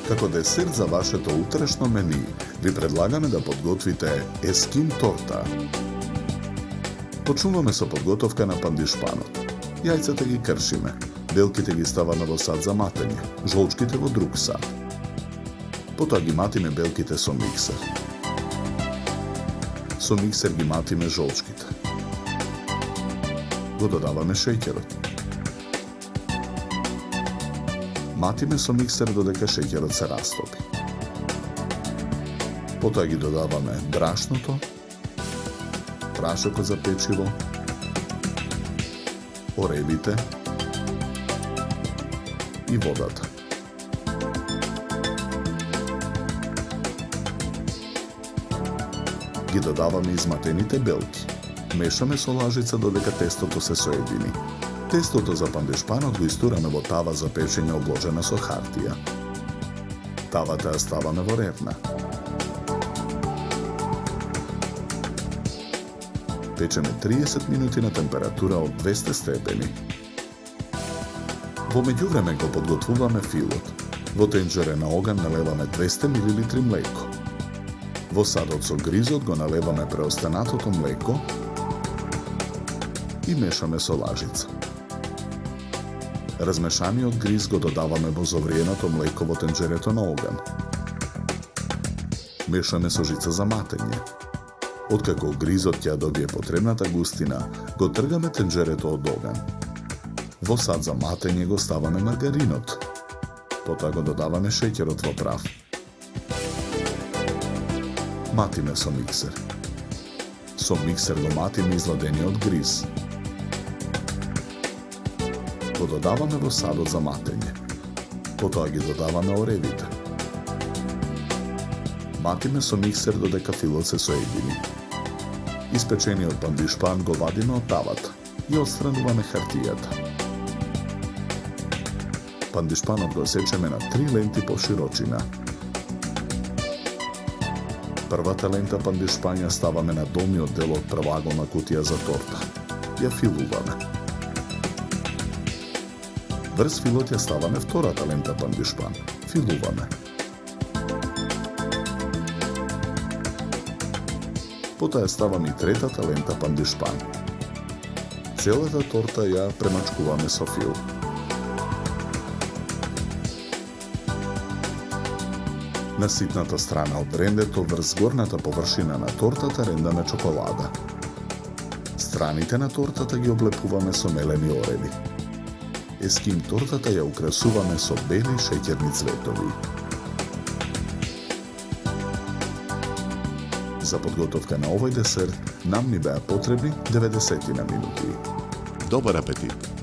Како десерт за вашето утрешно мени, ви предлагаме да подготвите еским торта. Почнуваме со подготовка на пандишпанот. Јајцата ги кршиме, белките ги ставаме во сад за матење, жолчките во друг сад. Потоа ги матиме белките со миксер. Со миксер ги матиме жолчките. Го додаваме шеќерот. Матиме со миксер додека шеќерот се растопи. Потоа ги додаваме брашното, прашокот за печиво, оревите и водата. Ги додаваме изматените белки. Мешаме со лажица додека тестото се соедини. Тестото за пандишпанот го истураме во тава за печење обложена со хартија. Тавата ја ставаме во ревна. Печеме 30 минути на температура од 200 степени. Во меѓувреме го подготвуваме филот. Во тенџере на оган налеваме 200 мл млеко. Во садот со гризот го налеваме преостанатото млеко и мешаме со лажица. Размешаниот гриз го додаваме во зовриеното млеко во тенџерето на оган. Мешаме со жица за матење. Откако гризот ќе добие потребната густина, го тргаме тенџерето од оган. Во сад за матење го ставаме маргаринот. Потоа го додаваме шеќерот во прав. Матиме со миксер. Со миксер го матиме изладениот гриз. Го додаваме во садот за матење. Потоа ги додаваме оревите. Матиме со миксер додека филот се соедини. Испечениот пандишпан го вадиме од тавата и отстрануваме хартијата. Пандишпанот го сечеме на 3 ленти по широчина. Првата лента пандишпан ја ставаме на долниот дел од правоаголна кутија за торта. Ја филуваме. Врз филот ја ставаме втората лента пандишпан. Филуваме. Потоа ја ставаме и третата лента пандишпан. Целата торта ја премачкуваме со фил. На ситната страна од рендето врз горната површина на тортата рендаме чоколада. Страните на тортата ги облепуваме со мелени ореви. Еским тортата ја украсуваме со бели шеќерни цветови. За подготовка на овој десерт нам ни беа потребни 90 минути. Добар апетит!